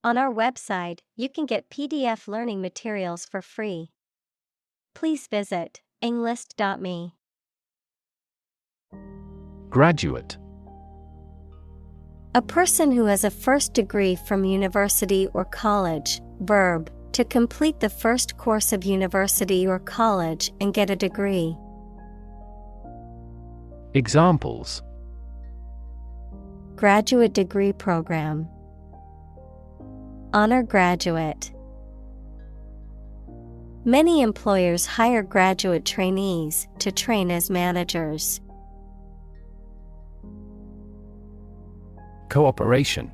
On our website, you can get PDF learning materials for free. Please visit englist.me. Graduate. A person who has a first degree from university or college. Verb, to complete the first course of university or college and get a degree. Examples: Graduate degree program. Honor graduate. Many employers hire graduate trainees to train as managers. Cooperation.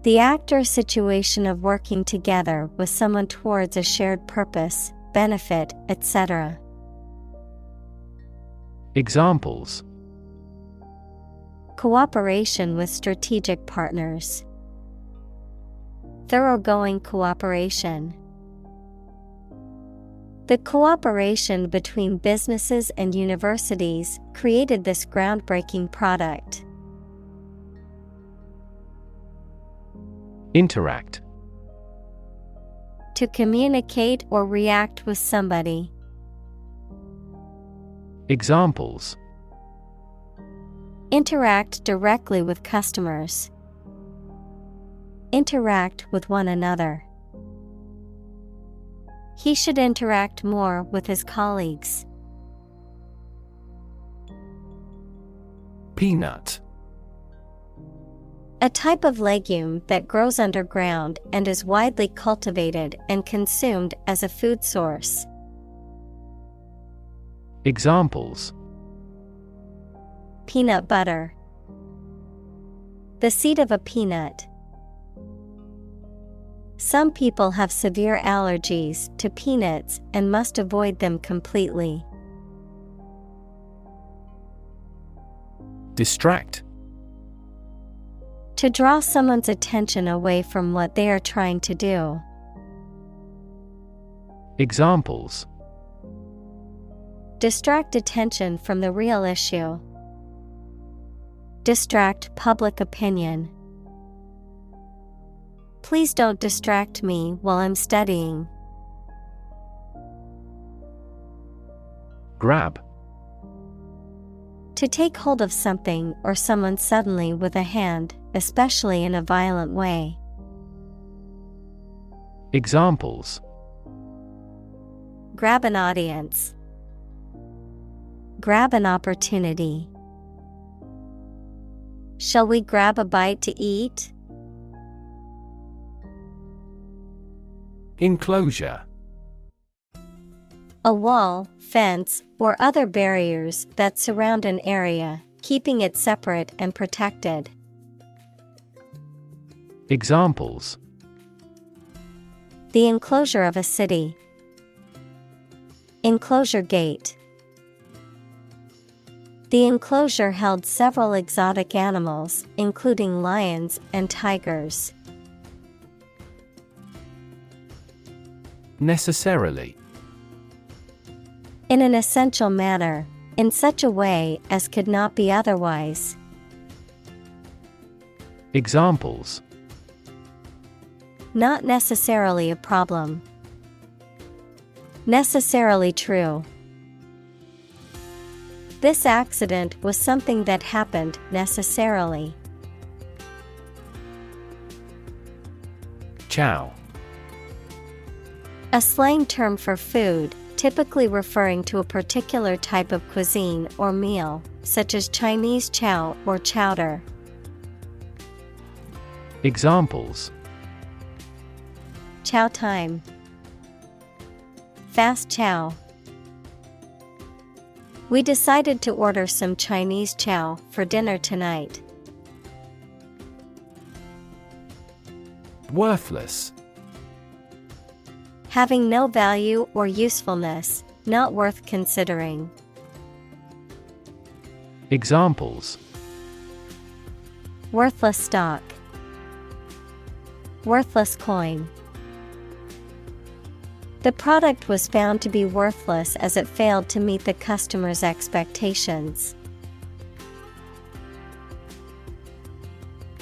The act or situation of working together with someone towards a shared purpose, benefit, etc. Examples: Cooperation with strategic partners. Thoroughgoing cooperation. The cooperation between businesses and universities created this groundbreaking product. Interact. To communicate or react with somebody. Examples: Interact directly with customers. Interact with one another. He should interact more with his colleagues. Peanut. A type of legume that grows underground and is widely cultivated and consumed as a food source. Examples: Peanut butter. The seed of a peanut. Some people have severe allergies to peanuts and must avoid them completely. Distract. To draw someone's attention away from what they are trying to do. Examples: Distract attention from the real issue. Distract public opinion. Please don't distract me while I'm studying. Grab. To take hold of something or someone suddenly with a hand, especially in a violent way. Examples: Grab an audience. Grab an opportunity. Shall we grab a bite to eat? Enclosure. A wall, fence, or other barriers that surround an area, keeping it separate and protected. Examples: The enclosure of a city. Enclosure gate. The enclosure held several exotic animals, including lions and tigers. Necessarily. In an essential manner, in such a way as could not be otherwise. Examples: Not necessarily a problem. Necessarily true. This accident was something that happened necessarily. Chow. A slang term for food, typically referring to a particular type of cuisine or meal, such as Chinese chow or chowder. Examples: Chow time. Fast chow. We decided to order some Chinese chow for dinner tonight. Worthless. Having no value or usefulness, not worth considering. Examples: Worthless stock. Worthless coin. The product was found to be worthless as it failed to meet the customer's expectations.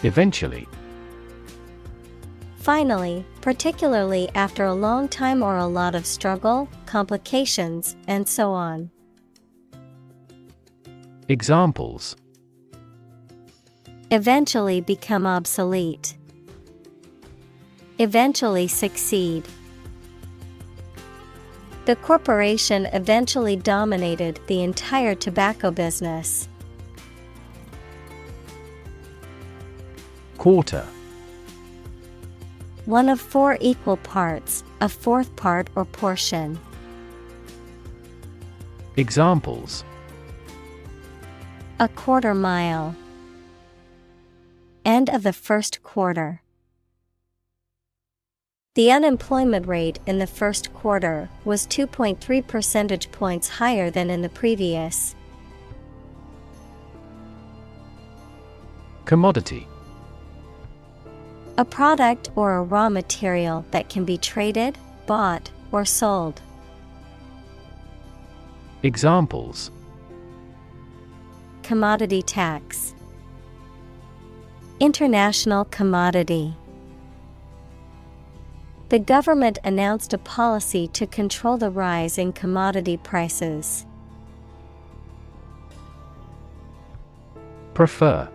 Eventually. Finally, particularly after a long time or a lot of struggle, complications, and so on. Examples: Eventually become obsolete. Eventually succeed. The corporation eventually dominated the entire tobacco business. Quarter. One of 4 equal parts, a fourth part or portion. Examples: A quarter mile. End of the first quarter. The unemployment rate in the first quarter was 2.3 percentage points higher than in the previous. Commodity. A product or a raw material that can be traded, bought, or sold. Examples: Commodity tax. International commodity. The government announced a policy to control the rise in commodity prices. Prefer.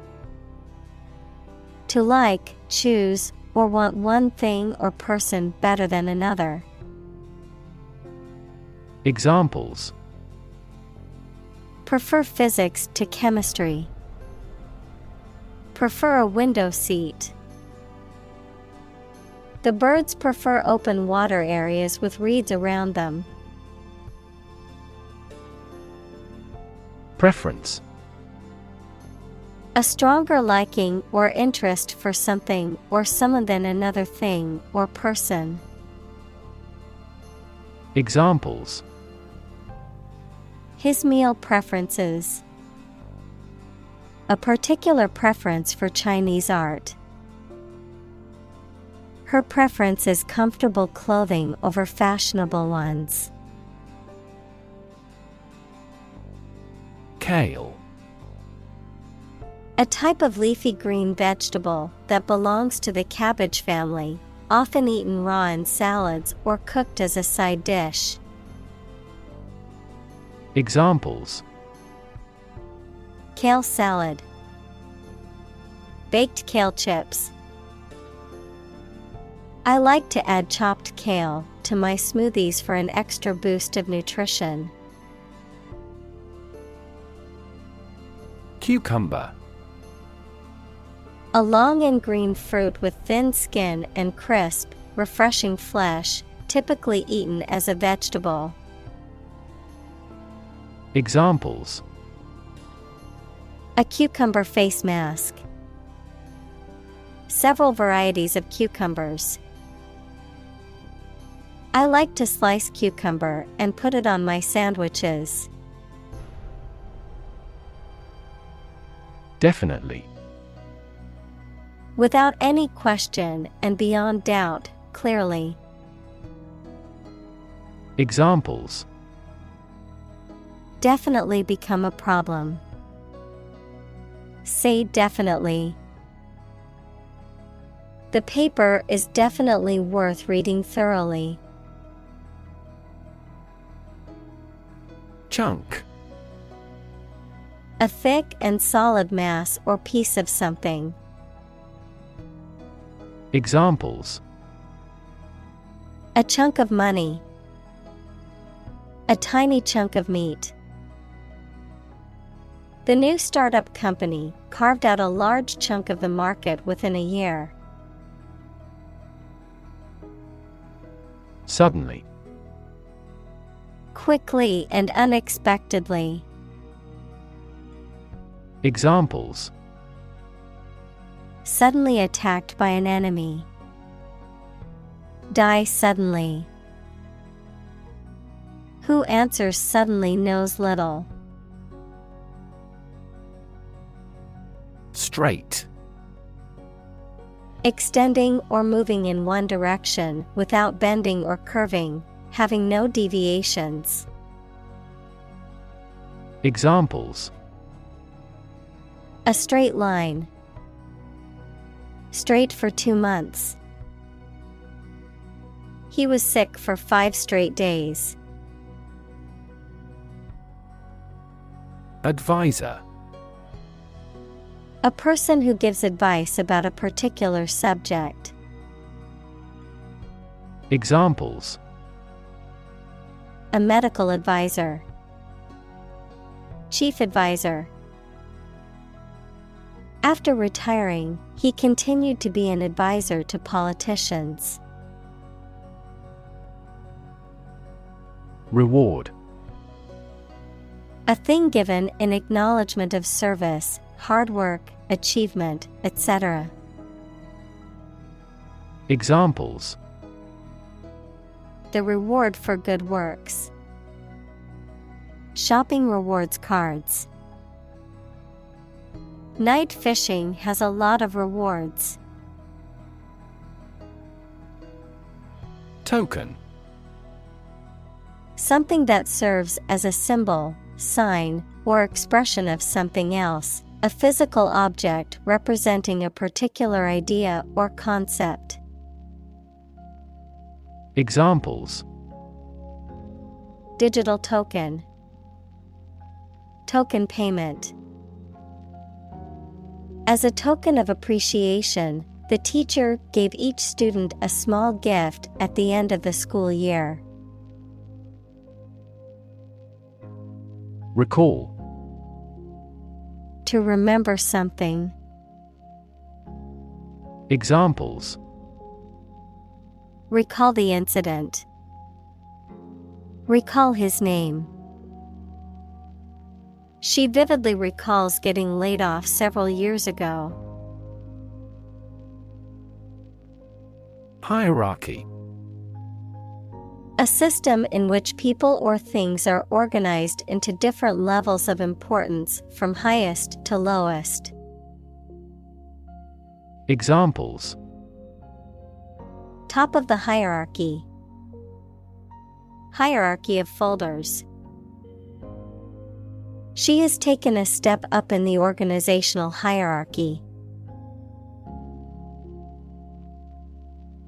To like, choose, or want one thing or person better than another. Examples: Prefer physics to chemistry. Prefer a window seat. The birds prefer open water areas with reeds around them. Preference. A stronger liking or interest for something or someone than another thing or person. Examples: His meal preferences. A particular preference for Chinese art. Her preference is comfortable clothing over fashionable ones. Kale. A type of leafy green vegetable that belongs to the cabbage family, often eaten raw in salads or cooked as a side dish. Examples: Kale salad. Baked kale chips. I like to add chopped kale to my smoothies for an extra boost of nutrition. Cucumber. A long and green fruit with thin skin and crisp, refreshing flesh, typically eaten as a vegetable. Examples: A cucumber face mask. Several varieties of cucumbers. I like to slice cucumber and put it on my sandwiches. Definitely. Without any question and beyond doubt, clearly. Examples: Definitely become a problem. Say definitely. The paper is definitely worth reading thoroughly. Chunk. A thick and solid mass or piece of something. Examples: A chunk of money. A tiny chunk of meat. The new startup company carved out a large chunk of the market within a year. Suddenly. Quickly and unexpectedly. Examples: Suddenly attacked by an enemy. Die suddenly. Who answers suddenly knows little. Straight. Extending or moving in one direction without bending or curving, having no deviations. Examples: A straight line. Straight for 2 months. He was sick for 5 straight days. Advisor. A person who gives advice about a particular subject. Examples: A medical advisor. Chief advisor. After retiring, he continued to be an advisor to politicians. Reward. A thing given in acknowledgement of service, hard work, achievement, etc. Examples: The reward for good works. Shopping rewards cards. Night fishing has a lot of rewards. Token. Something that serves as a symbol, sign, or expression of something else, a physical object representing a particular idea or concept. Examples: Digital token. Token payment. As a token of appreciation, the teacher gave each student a small gift at the end of the school year. Recall. To remember something. Examples: Recall the incident. Recall his name. She vividly recalls getting laid off several years ago. Hierarchy. A system in which people or things are organized into different levels of importance from highest to lowest. Examples: Top of the hierarchy. Hierarchy of folders. She has taken a step up in the organizational hierarchy.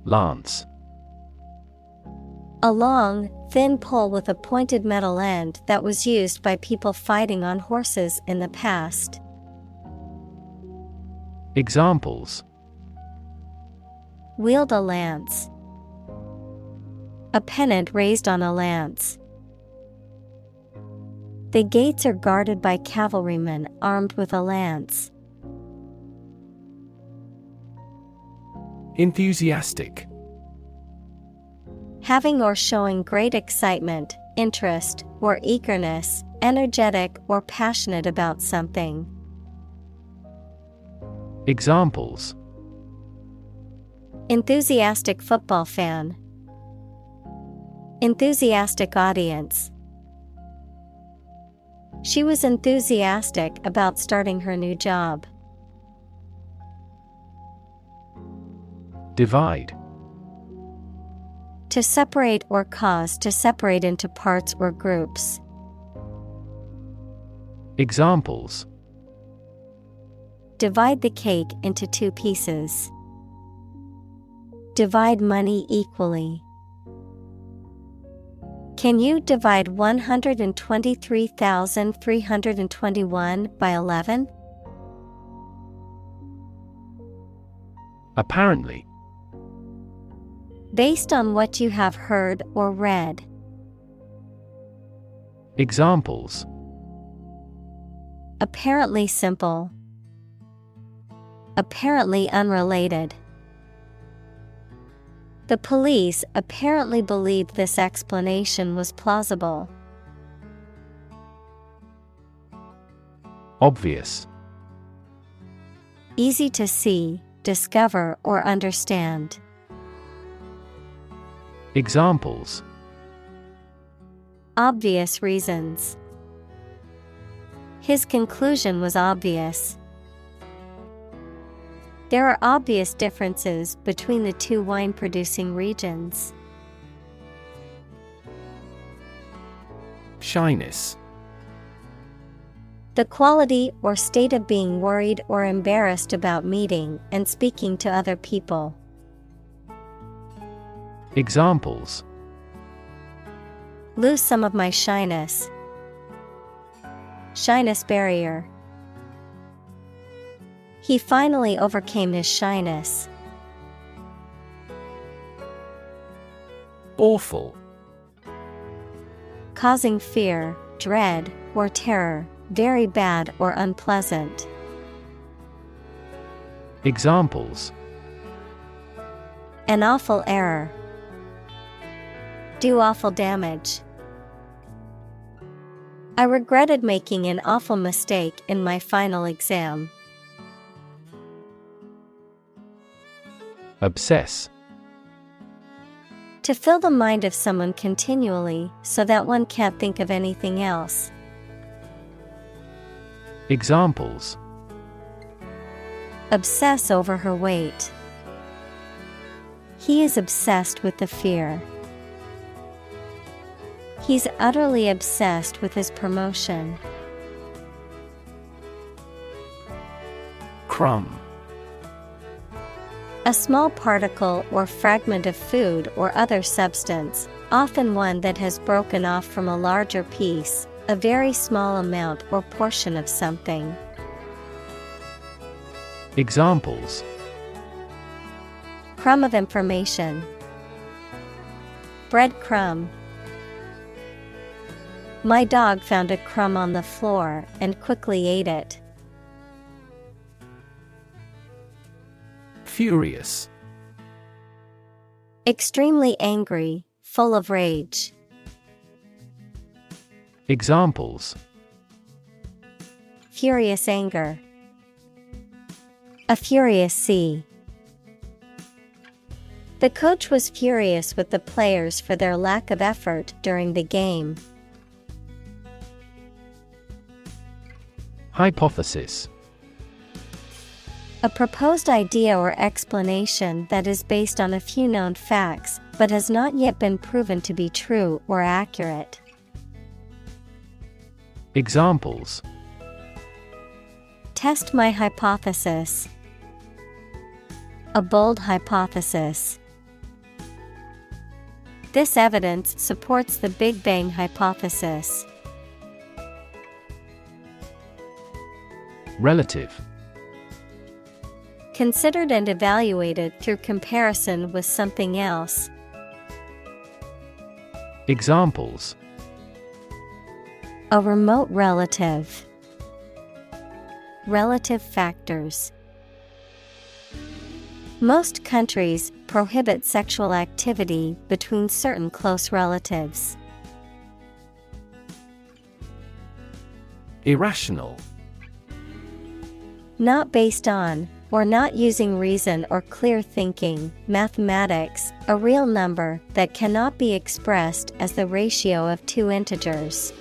Lance. A long, thin pole with a pointed metal end that was used by people fighting on horses in the past. Examples: Wield a lance. A pennant raised on a lance. The gates are guarded by cavalrymen armed with a lance. Enthusiastic. Having or showing great excitement, interest, or eagerness, energetic or passionate about something. Examples: Enthusiastic football fan. Enthusiastic audience. She was enthusiastic about starting her new job. Divide. To separate or cause to separate into parts or groups. Examples: Divide the cake into 2 pieces. Divide money equally. Can you divide 123,321 by 11? Apparently. Based on what you have heard or read. Examples: Apparently simple. Apparently unrelated. The police apparently believed this explanation was plausible. Obvious. Easy to see, discover, or understand. Examples: Obvious reasons. His conclusion was obvious. There are obvious differences between the 2 wine-producing regions. Shyness. The quality or state of being worried or embarrassed about meeting and speaking to other people. Examples: lose some of my shyness. Shyness barrier. He finally overcame his shyness. Awful. Causing fear, dread, or terror, very bad or unpleasant. Examples: an awful error. Do awful damage. I regretted making an awful mistake in my final exam. Obsess. To fill the mind of someone continually so that one can't think of anything else. Examples: obsess over her weight. He is obsessed with the fear. He's utterly obsessed with his promotion. Crumb. A small particle or fragment of food or other substance, often one that has broken off from a larger piece, a very small amount or portion of something. Examples: crumb of information. Breadcrumb. My dog found a crumb on the floor and quickly ate it. Furious. Extremely angry, full of rage. Examples: furious anger. A furious sea. The coach was furious with the players for their lack of effort during the game. Hypothesis. A proposed idea or explanation that is based on a few known facts, but has not yet been proven to be true or accurate. Examples: test my hypothesis. A bold hypothesis. This evidence supports the Big Bang hypothesis. Relative. Considered and evaluated through comparison with something else. Examples: a remote relative. Relative factors. Most countries prohibit sexual activity between certain close relatives. Irrational. Not based on, or not using reason or clear thinking, mathematics, a real number that cannot be expressed as the ratio of two integers.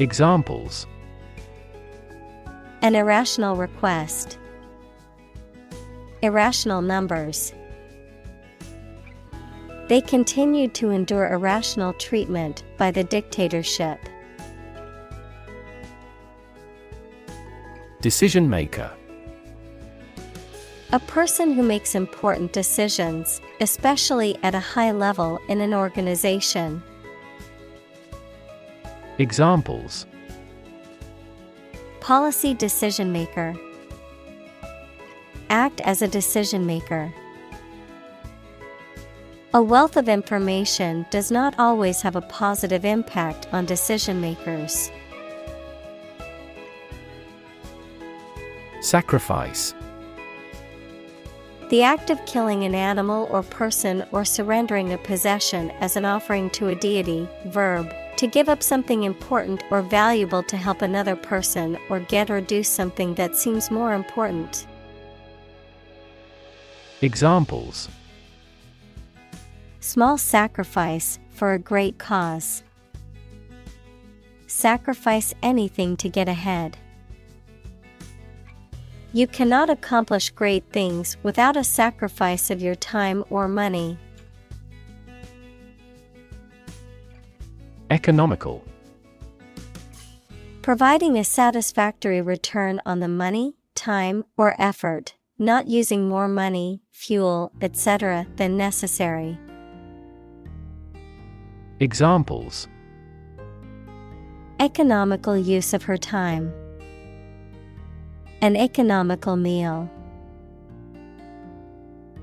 Examples: an irrational request. Irrational numbers. They continued to endure irrational treatment by the dictatorship. Decision maker. A person who makes important decisions, especially at a high level in an organization. Examples: policy decision maker. Act as a decision maker. A wealth of information does not always have a positive impact on decision makers. Sacrifice. The act of killing an animal or person or surrendering a possession as an offering to a deity. Verb, to give up something important or valuable to help another person or get or do something that seems more important. Examples: small sacrifice for a great cause. Sacrifice anything to get ahead. You cannot accomplish great things without a sacrifice of your time or money. Economical. Providing a satisfactory return on the money, time, or effort, not using more money, fuel, etc. than necessary. Examples: Economical use of her time. An economical meal.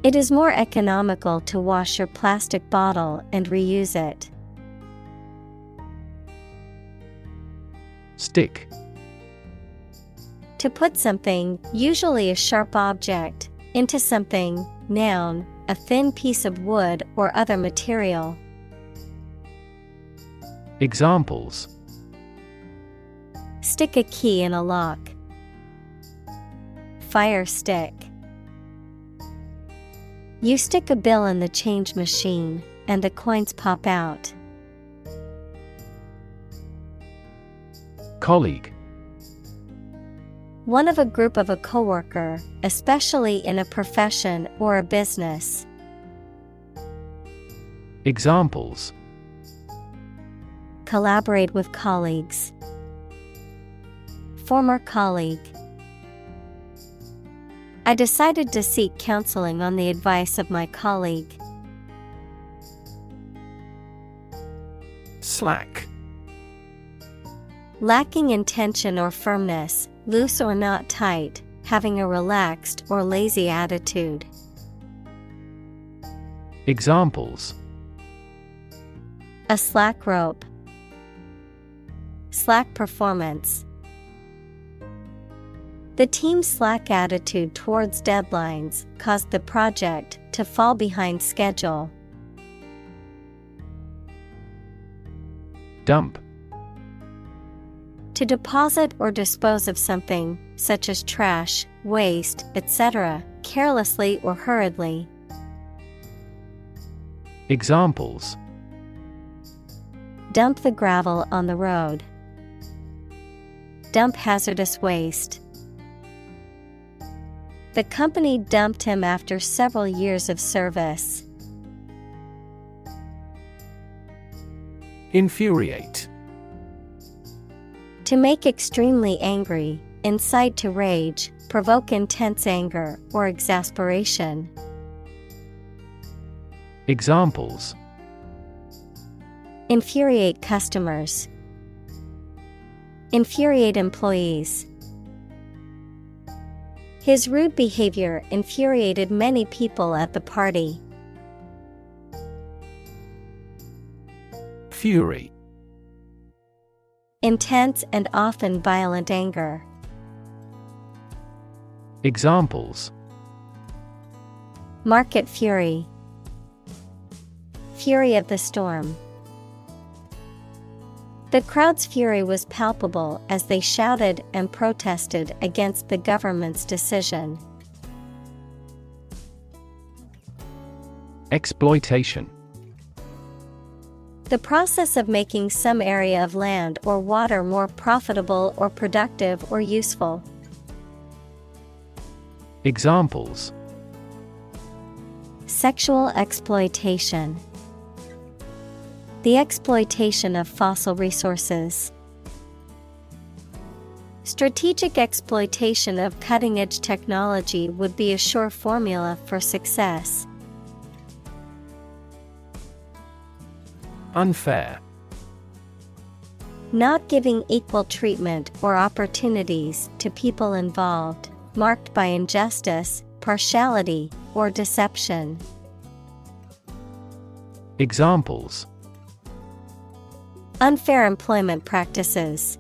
It is more economical to wash your plastic bottle and reuse it. Stick. To put something, usually a sharp object, into something, noun, a thin piece of wood or other material. Examples: Stick a key in a lock. Fire stick. You stick a bill in the change machine, and the coins pop out. Colleague. One of a group of a coworker, especially in a profession or a business. Examples: Collaborate with colleagues. Former colleague. I decided to seek counseling on the advice of my colleague. Slack. Lacking intention or firmness, loose or not tight, having a relaxed or lazy attitude. Examples: A slack rope. Slack performance. The team's slack attitude towards deadlines caused the project to fall behind schedule. Dump. To deposit or dispose of something, such as trash, waste, etc., carelessly or hurriedly. Examples: Dump the gravel on the road. Dump hazardous waste. The company dumped him after several years of service. Infuriate. To make extremely angry, incite to rage, provoke intense anger or exasperation. Examples: Infuriate customers. Infuriate employees. His rude behavior infuriated many people at the party. Fury. Intense and often violent anger. Examples: Market fury. Fury of the storm. The crowd's fury was palpable as they shouted and protested against the government's decision. Exploitation. The process of making some area of land or water more profitable or productive or useful. Examples: Sexual exploitation. The exploitation of fossil resources. Strategic exploitation of cutting-edge technology would be a sure formula for success. Unfair. Not giving equal treatment or opportunities to people involved, marked by injustice, partiality, or deception. Examples: Unfair employment practices.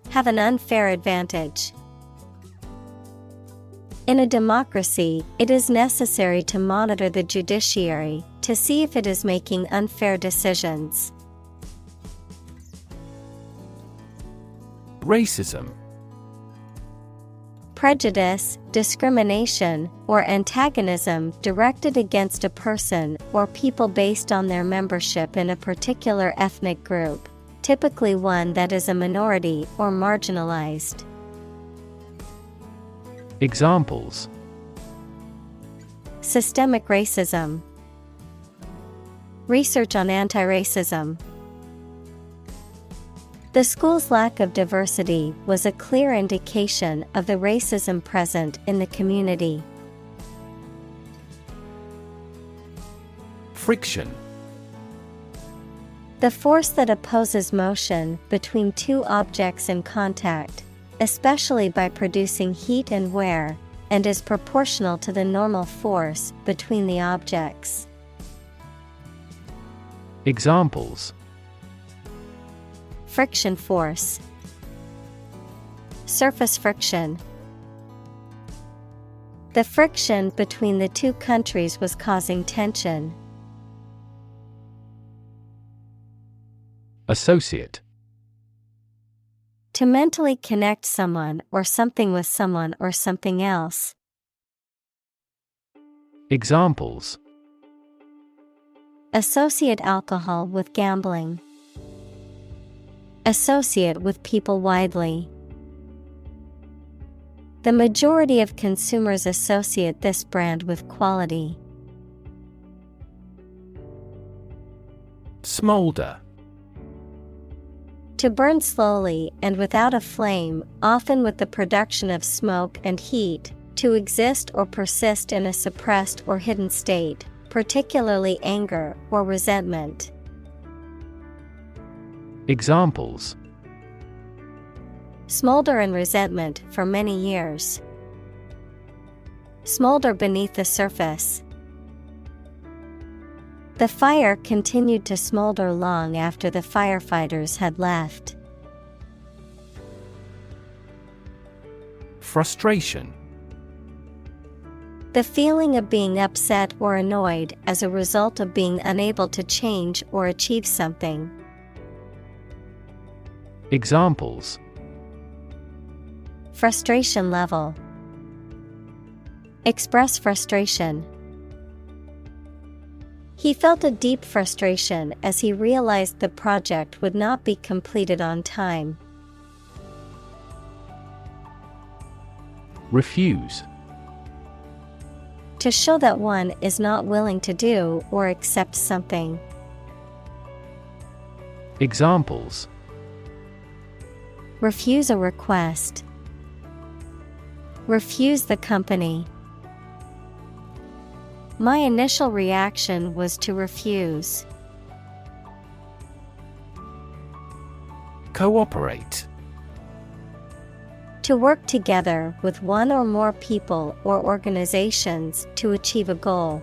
Have an unfair advantage. In a democracy, it is necessary to monitor the judiciary to see if it is making unfair decisions. Racism. Prejudice, discrimination, or antagonism directed against a person or people based on their membership in a particular ethnic group, typically one that is a minority or marginalized. Examples: Systemic racism. Research on anti-racism. The school's lack of diversity was a clear indication of the racism present in the community. Friction. The force that opposes motion between two objects in contact, especially by producing heat and wear, and is proportional to the normal force between the objects. Examples: friction force, surface friction. The friction between the two countries was causing tension. Associate. To mentally connect someone or something with someone or something else. Examples: associate alcohol with gambling. Associate with people widely. The majority of consumers associate this brand with quality. Smolder. To burn slowly and without a flame, often with the production of smoke and heat, to exist or persist in a suppressed or hidden state, particularly anger or resentment. Examples: smolder in resentment for many years. Smolder beneath the surface. The fire continued to smolder long after the firefighters had left. Frustration. The feeling of being upset or annoyed as a result of being unable to change or achieve something. Examples: frustration level. Express frustration. He felt a deep frustration as he realized the project would not be completed on time. Refuse. To show that one is not willing to do or accept something. Examples: refuse a request. Refuse the company. My initial reaction was to refuse. Cooperate. To work together with one or more people or organizations to achieve a goal.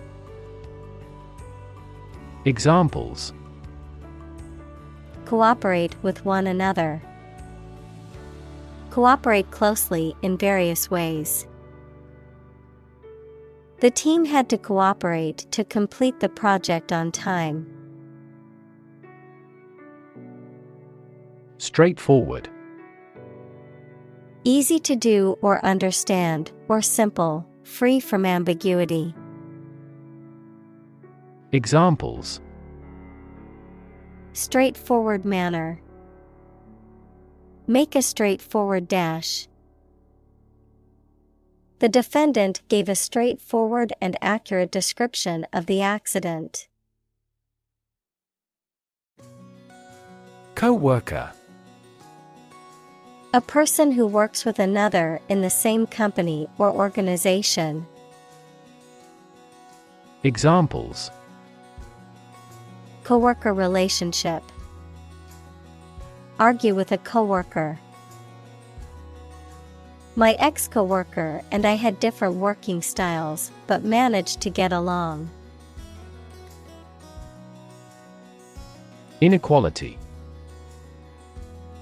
Examples: cooperate with one another. Cooperate closely in various ways. The team had to cooperate to complete the project on time. Straightforward. Easy to do or understand, or simple, free from ambiguity. Examples: straightforward manner. Make a straightforward dash. The defendant gave a straightforward and accurate description of the accident. Co-worker. A person who works with another in the same company or organization. Examples: coworker relationship. Argue with a coworker. My ex-coworker and I had different working styles, but managed to get along. Inequality.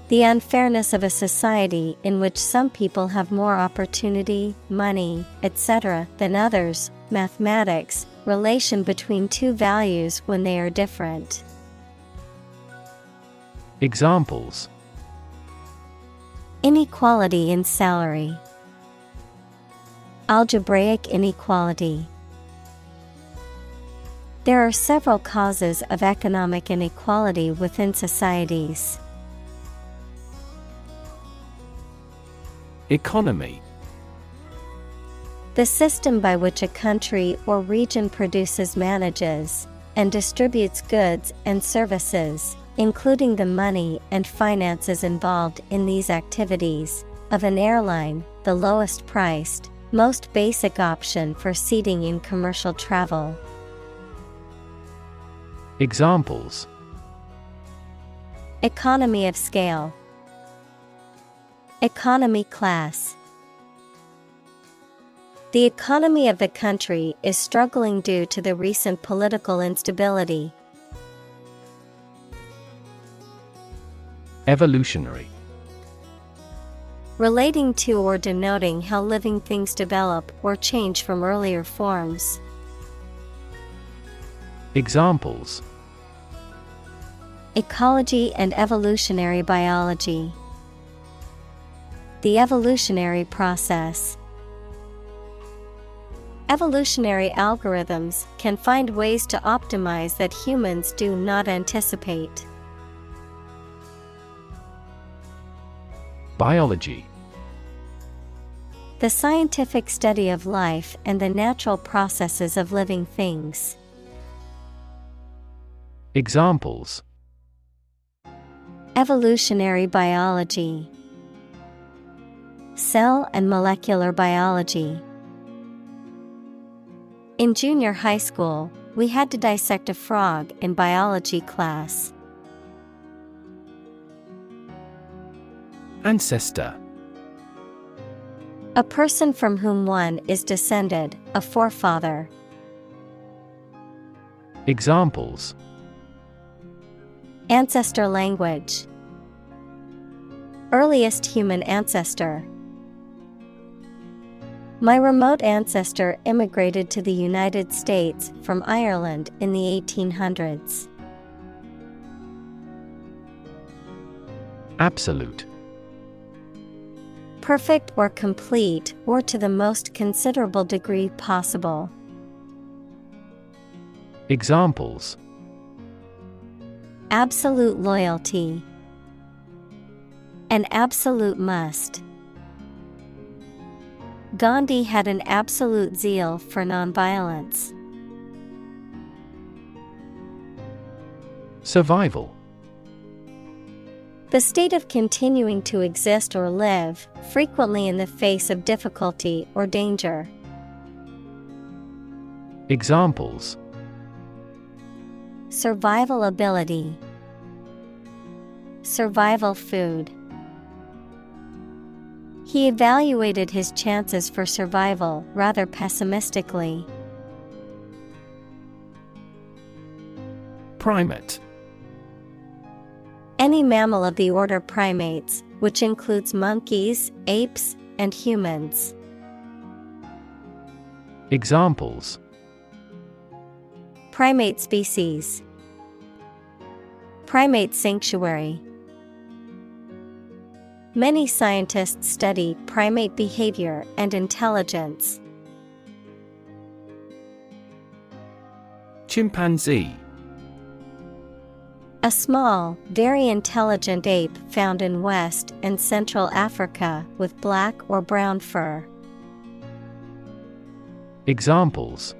The unfairness of a society in which some people have more opportunity, money, etc. than others. Mathematics, relation between two values when they are different. Examples: inequality in salary. Algebraic inequality. There are several causes of economic inequality within societies. Economy. The system by which a country or region produces, manages, and distributes goods and services, including the money and finances involved in these activities, of an airline, the lowest priced, most basic option for seating in commercial travel. Examples: Economy of scale, economy class. The economy of the country is struggling due to the recent political instability. Evolutionary. Relating to or denoting how living things develop or change from earlier forms. Examples: Ecology and evolutionary biology. The evolutionary process. Evolutionary algorithms can find ways to optimize that humans do not anticipate. Biology. The scientific study of life and the natural processes of living things. Examples: Evolutionary biology, cell and molecular biology. In junior high school, we had to dissect a frog in biology class. Ancestor. A person from whom one is descended, a forefather. Examples: Ancestor language. Earliest human ancestor. My remote ancestor immigrated to the United States from Ireland in the 1800s. Absolute. Perfect or complete, or to the most considerable degree possible. Examples: Absolute loyalty. An absolute must. Gandhi had an absolute zeal for nonviolence. Survival. The state of continuing to exist or live, frequently in the face of difficulty or danger. Examples: Survival ability. Survival food. He evaluated his chances for survival rather pessimistically. Primate. Any mammal of the order primates, which includes monkeys, apes, and humans. Examples: Primate species. Primate sanctuary. Many scientists study primate behavior and intelligence. Chimpanzee. A small, very intelligent ape found in West and Central Africa with black or brown fur. Examples: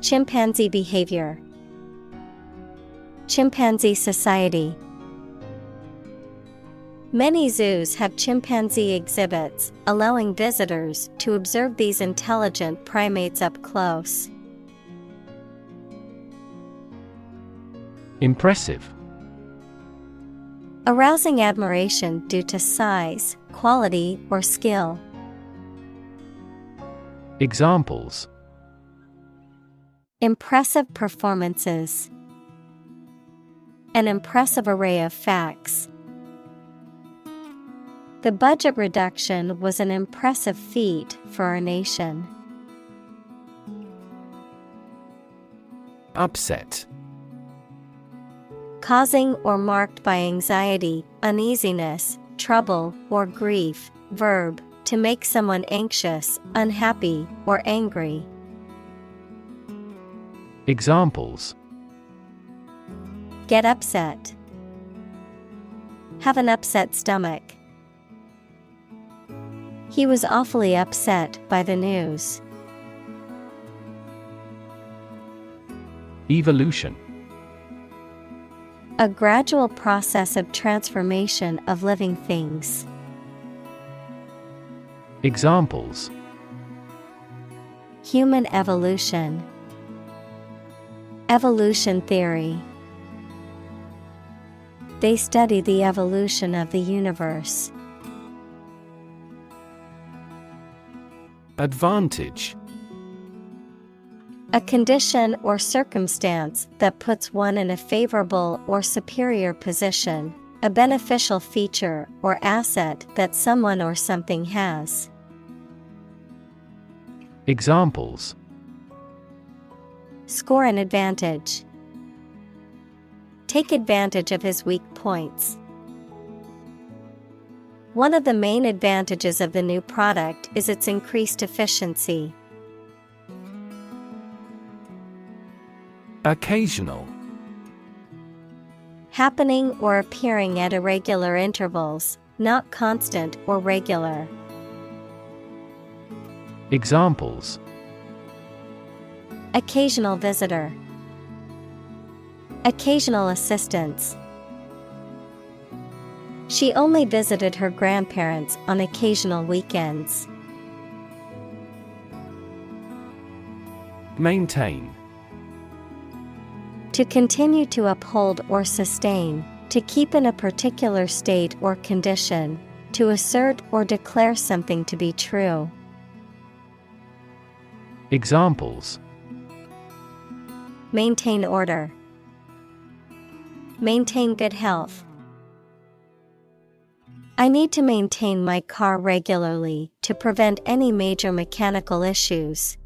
Chimpanzee behavior. Chimpanzee society. Many zoos have chimpanzee exhibits, allowing visitors to observe these intelligent primates up close. Impressive. Arousing admiration due to size, quality, or skill. Examples: Impressive performances. An impressive array of facts. The budget reduction was an impressive feat for our nation. Upset. Causing or marked by anxiety, uneasiness, trouble, or grief. Verb, to make someone anxious, unhappy, or angry. Examples: Get upset. Have an upset stomach. He was awfully upset by the news. Evolution. A gradual process of transformation of living things. Examples: Human evolution. Evolution theory. They study the evolution of the universe. Advantage. A condition or circumstance that puts one in a favorable or superior position, a beneficial feature or asset that someone or something has. Examples: Score an advantage. Take advantage of his weak points. One of the main advantages of the new product is its increased efficiency. Occasional. Happening or appearing at irregular intervals, not constant or regular. Examples: Occasional visitor. Occasional assistance. She only visited her grandparents on occasional weekends. Maintain. To continue to uphold or sustain, to keep in a particular state or condition, to assert or declare something to be true. Examples: Maintain order. Maintain good health. I need to maintain my car regularly to prevent any major mechanical issues.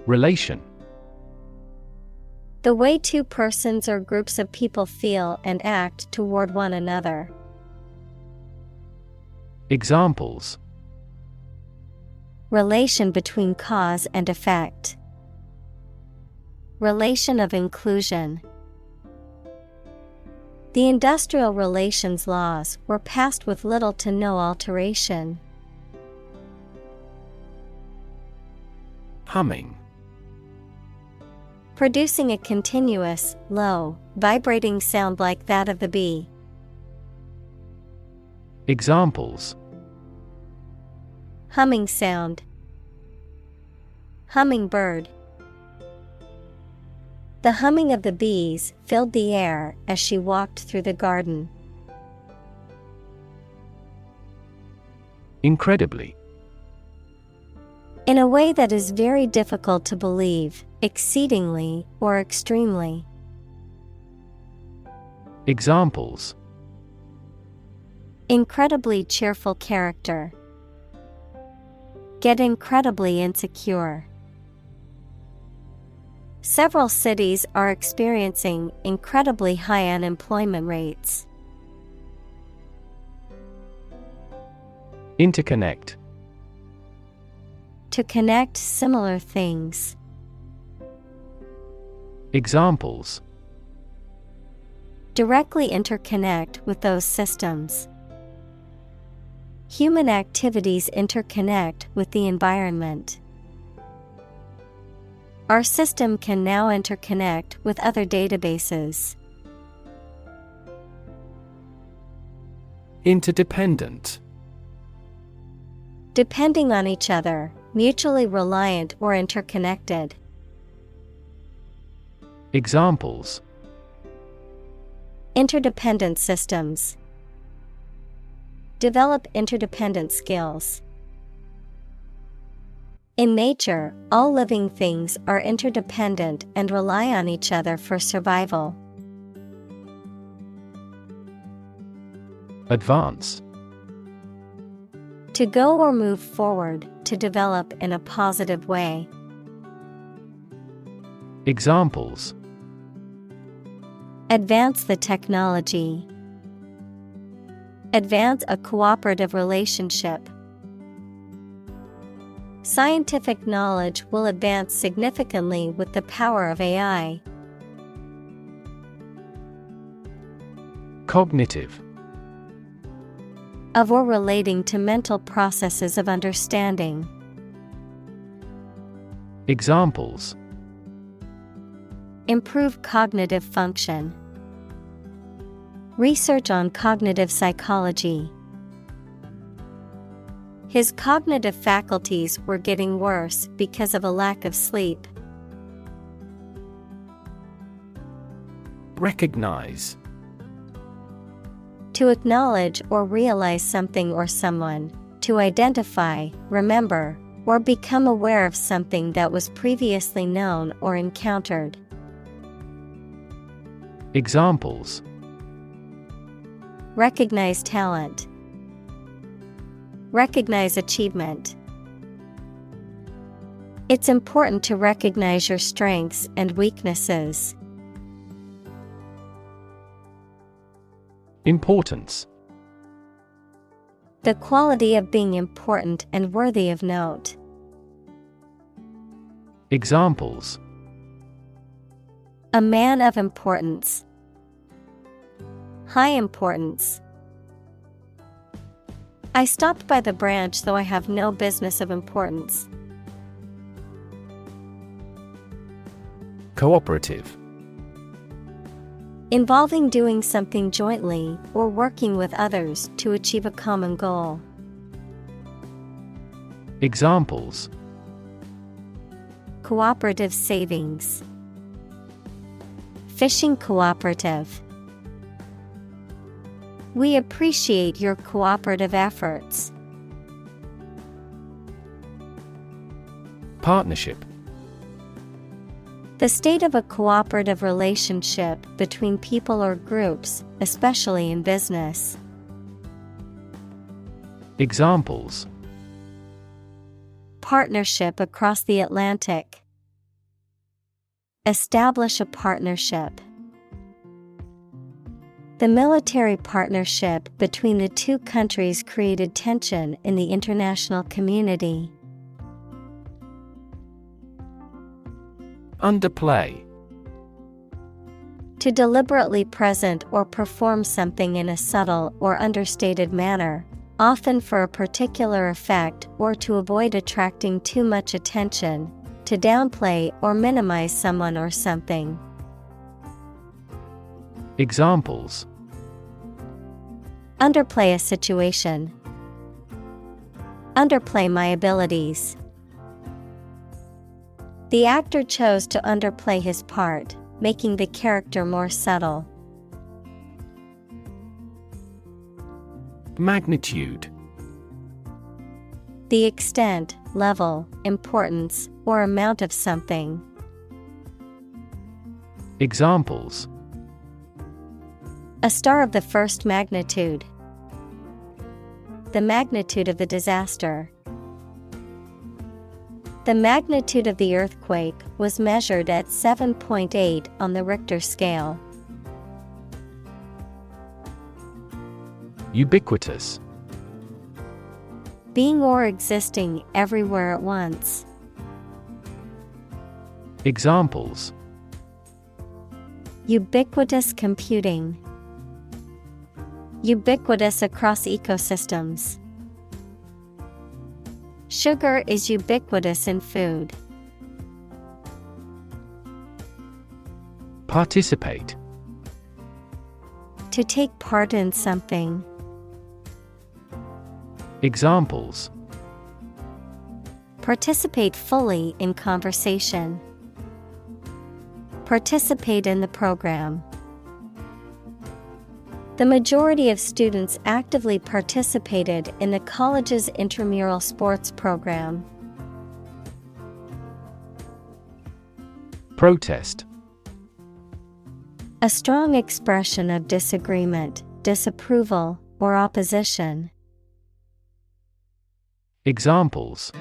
Relation. The way two persons or groups of people feel and act toward one another. Examples: Relation between cause and effect. Relation of inclusion. The industrial relations laws were passed with little to no alteration. Humming. Producing a continuous, low, vibrating sound like that of the bee. Examples: Humming sound. Hummingbird. The humming of the bees filled the air as she walked through the garden. Incredibly. In a way that is very difficult to believe, exceedingly or extremely. Examples: Incredibly cheerful character. Get incredibly insecure. Several cities are experiencing incredibly high unemployment rates. Interconnect. To connect similar things. Examples: Directly interconnect with those systems. Human activities interconnect with the environment. Our system can now interconnect with other databases. Interdependent. Depending on each other, mutually reliant or interconnected. Examples: Interdependent systems. Develop interdependent skills. In nature, all living things are interdependent and rely on each other for survival. Advance. To go or move forward, to develop in a positive way. Examples: Advance the technology. Advance a cooperative relationship. Scientific knowledge will advance significantly with the power of AI. Cognitive. Of or relating to mental processes of understanding. Improve cognitive function. Research on cognitive psychology. His cognitive faculties were getting worse because of a lack of sleep. Recognize. To acknowledge or realize something or someone, to identify, remember, or become aware of something that was previously known or encountered. Examples: Recognize talent. Recognize achievement. It's important to recognize your strengths and weaknesses. Importance. The quality of being important and worthy of note. Examples: A man of importance. High importance. I stopped by the branch though I have no business of importance. Cooperative. Involving doing something jointly or working with others to achieve a common goal. Examples: Cooperative savings. Fishing cooperative. We appreciate your cooperative efforts. Partnership. The state of a cooperative relationship between people or groups, especially in business. Examples: Partnership across the Atlantic. Establish a partnership. The military partnership between the two countries created tension in the international community. Underplay. To deliberately present or perform something in a subtle or understated manner, often for a particular effect or to avoid attracting too much attention, to downplay or minimize someone or something. Examples: Underplay a situation. Underplay my abilities. The actor chose to underplay his part, making the character more subtle. Magnitude. The extent, level, importance, or amount of something. Examples: A star of the first magnitude. The magnitude of the disaster. The magnitude of the earthquake was measured at 7.8 on the Richter scale. Ubiquitous. Being or existing everywhere at once. Examples: Ubiquitous computing. Ubiquitous across ecosystems. Sugar is ubiquitous in food. Participate. To take part in something. Examples: Participate fully in conversation. Participate in the program. The majority of students actively participated in the college's intramural sports program. Protest. A strong expression of disagreement, disapproval, or opposition. Examples: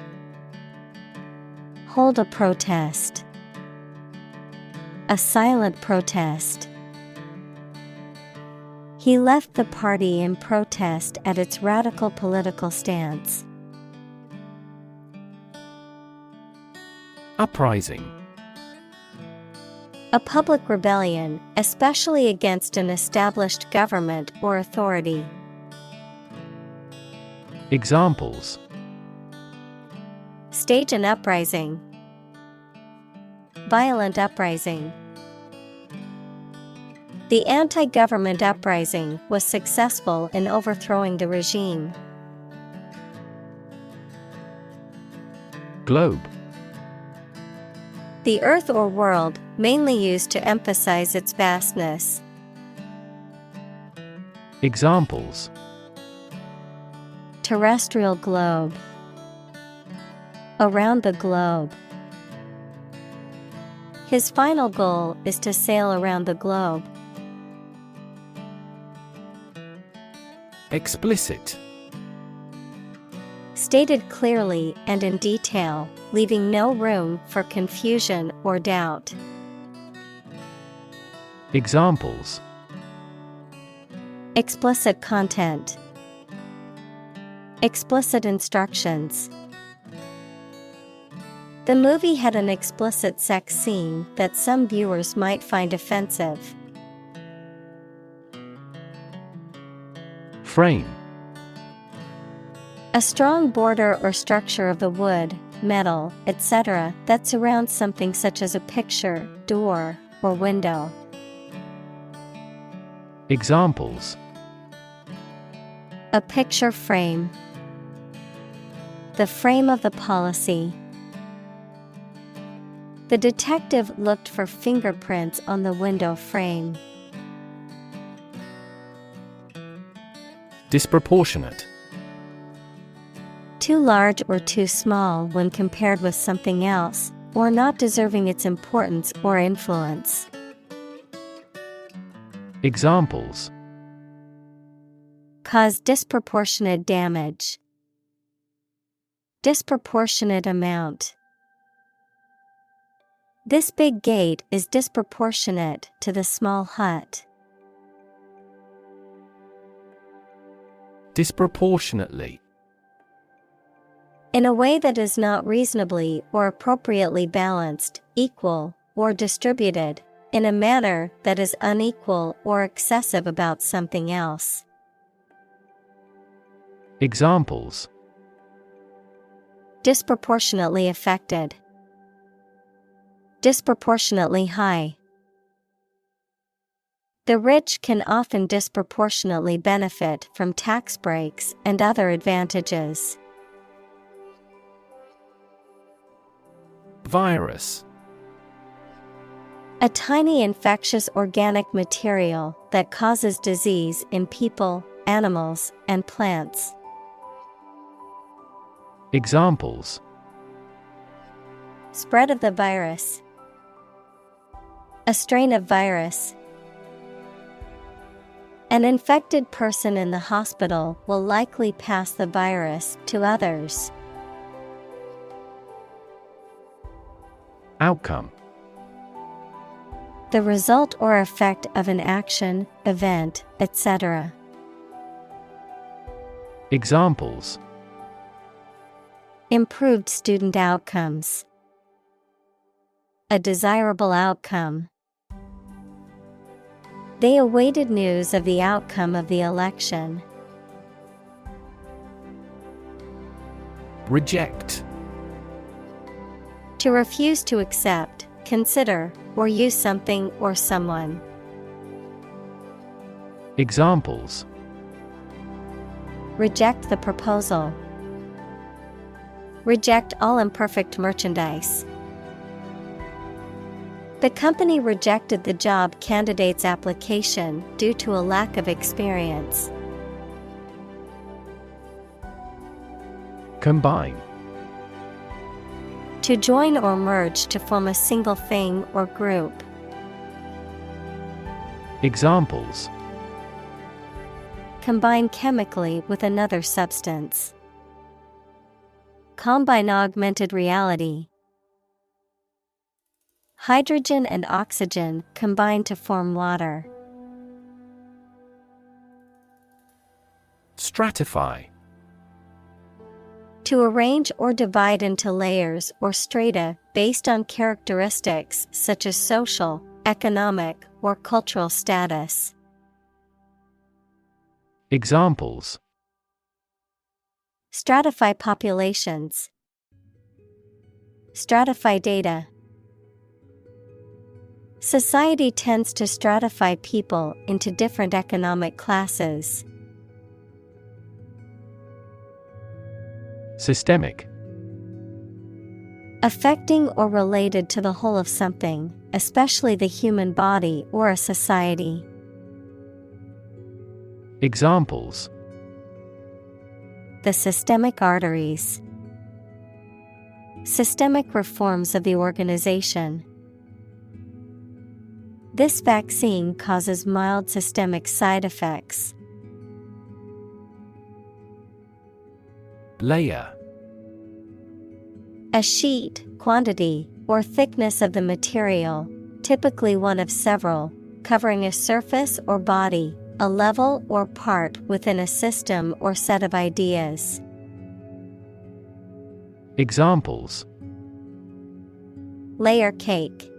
Hold a protest. A silent protest. He left the party in protest at its radical political stance. Uprising. A public rebellion, especially against an established government or authority. Examples: Stage an uprising. Violent uprising. The anti-government uprising was successful in overthrowing the regime. Globe. The earth or world, mainly used to emphasize its vastness. Examples: Terrestrial globe. Around the globe. His final goal is to sail around the globe. Explicit. Stated clearly and in detail, leaving no room for confusion or doubt. Examples: Explicit content. Explicit instructions. The movie had an explicit sex scene that some viewers might find offensive. Frame. A strong border or structure of the wood, metal, etc. that surrounds something such as a picture, door, or window. Examples: A picture frame. The frame of the policy. The detective looked for fingerprints on the window frame. Disproportionate. Too large or too small when compared with something else, or not deserving its importance or influence. Examples: Cause disproportionate damage. Disproportionate amount. This big gate is disproportionate to the small hut. Disproportionately. In a way that is not reasonably or appropriately balanced, equal, or distributed, in a manner that is unequal or excessive about something else. Examples: Disproportionately affected. Disproportionately high. The rich can often disproportionately benefit from tax breaks and other advantages. Virus. A tiny infectious organic material that causes disease in people, animals, and plants. Examples: Spread of the virus. A strain of virus. An infected person in the hospital will likely pass the virus to others. Outcome. The result or effect of an action, event, etc. Examples: Improved student outcomes. A desirable outcome. They awaited news of the outcome of the election. Reject. To refuse to accept, consider, or use something or someone. Examples: Reject the proposal. Reject all imperfect merchandise. The company rejected the job candidate's application due to a lack of experience. Combine. To join or merge to form a single thing or group. Examples: Combine chemically with another substance. Combine augmented reality. Hydrogen and oxygen combine to form water. Stratify. To arrange or divide into layers or strata based on characteristics such as social, economic, or cultural status. Examples: Stratify populations. Stratify data. Society tends to stratify people into different economic classes. Systemic. Affecting or related to the whole of something, especially the human body or a society. Examples: The systemic arteries. Systemic reforms of the organization. This vaccine causes mild systemic side effects. Layer. A sheet, quantity, or thickness of the material, typically one of several, covering a surface or body, a level or part within a system or set of ideas. Examples: Layer cake.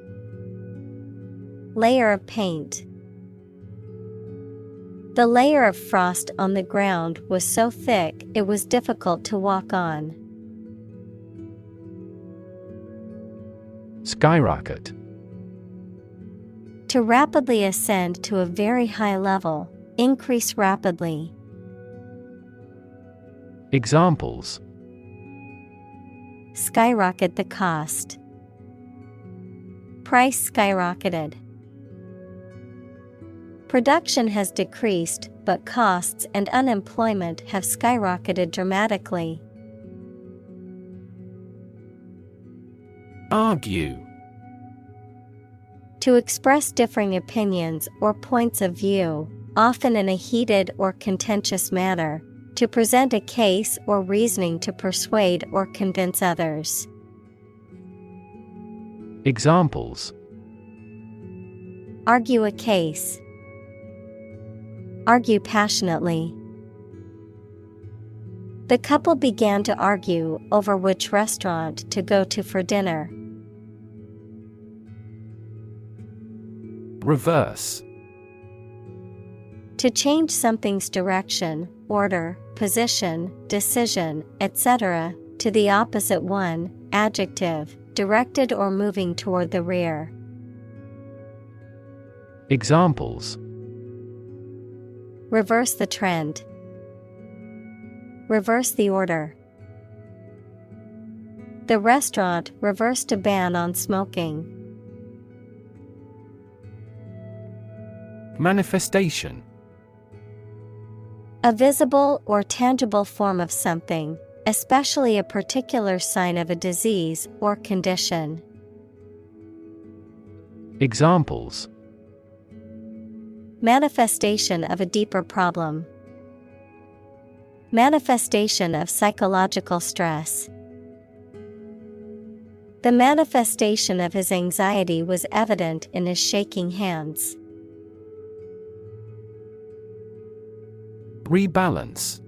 Layer of paint. The layer of frost on the ground was so thick it was difficult to walk on. Skyrocket. To rapidly ascend to a very high level, increase rapidly. Examples: Skyrocket the cost. Price skyrocketed. Production has decreased, but costs and unemployment have skyrocketed dramatically. Argue. To express differing opinions or points of view, often in a heated or contentious manner, to present a case or reasoning to persuade or convince others. Examples: Argue a case. Argue passionately. The couple began to argue over which restaurant to go to for dinner. Reverse. To change something's direction, order, position, decision, etc., to the opposite one, adjective, directed or moving toward the rear. Examples: Reverse the trend. Reverse the order. The restaurant reversed a ban on smoking. Manifestation. A visible or tangible form of something, especially a particular sign of a disease or condition. Examples: Manifestation of a deeper problem. Manifestation of psychological stress. The manifestation of his anxiety was evident in his shaking hands. Rebalance.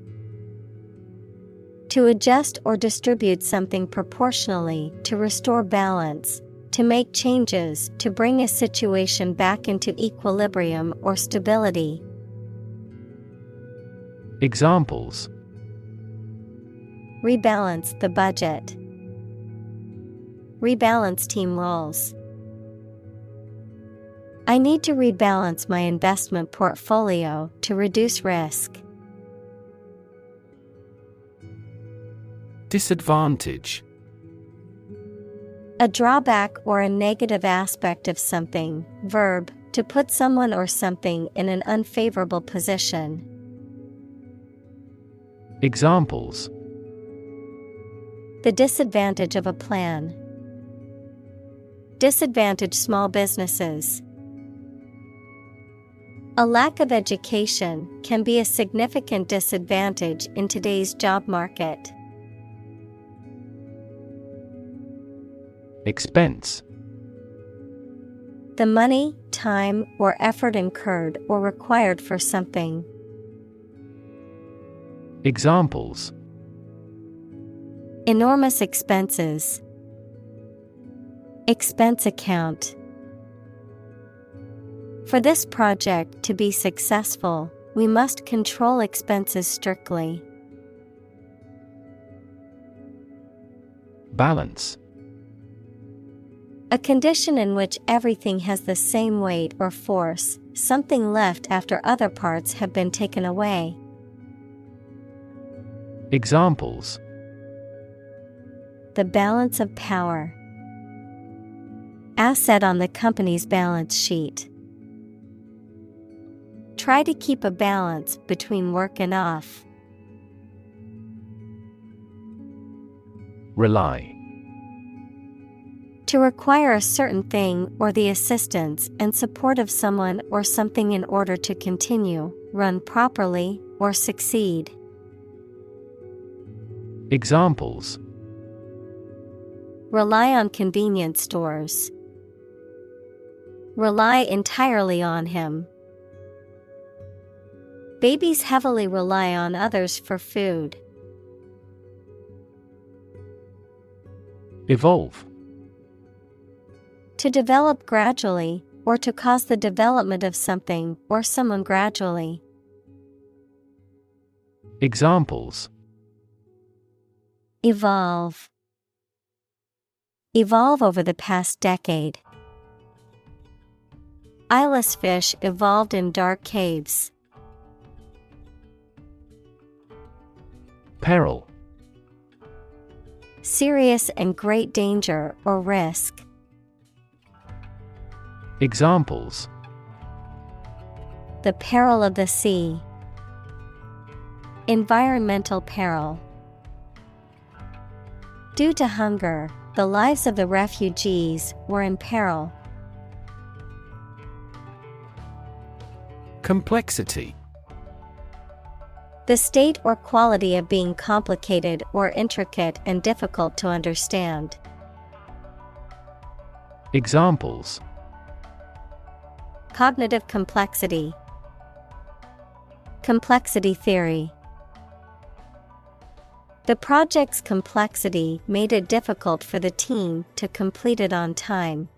To adjust or distribute something proportionally, to restore balance, to make changes, to bring a situation back into equilibrium or stability. Examples: Rebalance the budget. Rebalance team roles. I need to rebalance my investment portfolio to reduce risk. Disadvantage. A drawback or a negative aspect of something. Verb, to put someone or something in an unfavorable position. Examples: The disadvantage of a plan. Disadvantage small businesses. A lack of education can be a significant disadvantage in today's job market. Expense. The money, time, or effort incurred or required for something. Examples: Enormous expenses. Expense account. For this project to be successful, we must control expenses strictly. Balance. A condition in which everything has the same weight or force, something left after other parts have been taken away. Examples: The balance of power. Asset on the company's balance sheet. Try to keep a balance between work and off. Rely. To require a certain thing or the assistance and support of someone or something in order to continue, run properly, or succeed. Examples: Rely on convenience stores. Rely entirely on him. Babies heavily rely on others for food. Evolve. To develop gradually, or to cause the development of something or someone gradually. Examples: Evolve. Evolve over the past decade. Eyeless fish evolved in dark caves. Peril. Serious and great danger or risk. Examples: The peril of the sea. Environmental peril. Due to hunger, the lives of the refugees were in peril. Complexity. The state or quality of being complicated or intricate and difficult to understand. Examples: Cognitive complexity. Complexity theory. The project's complexity made it difficult for the team to complete it on time.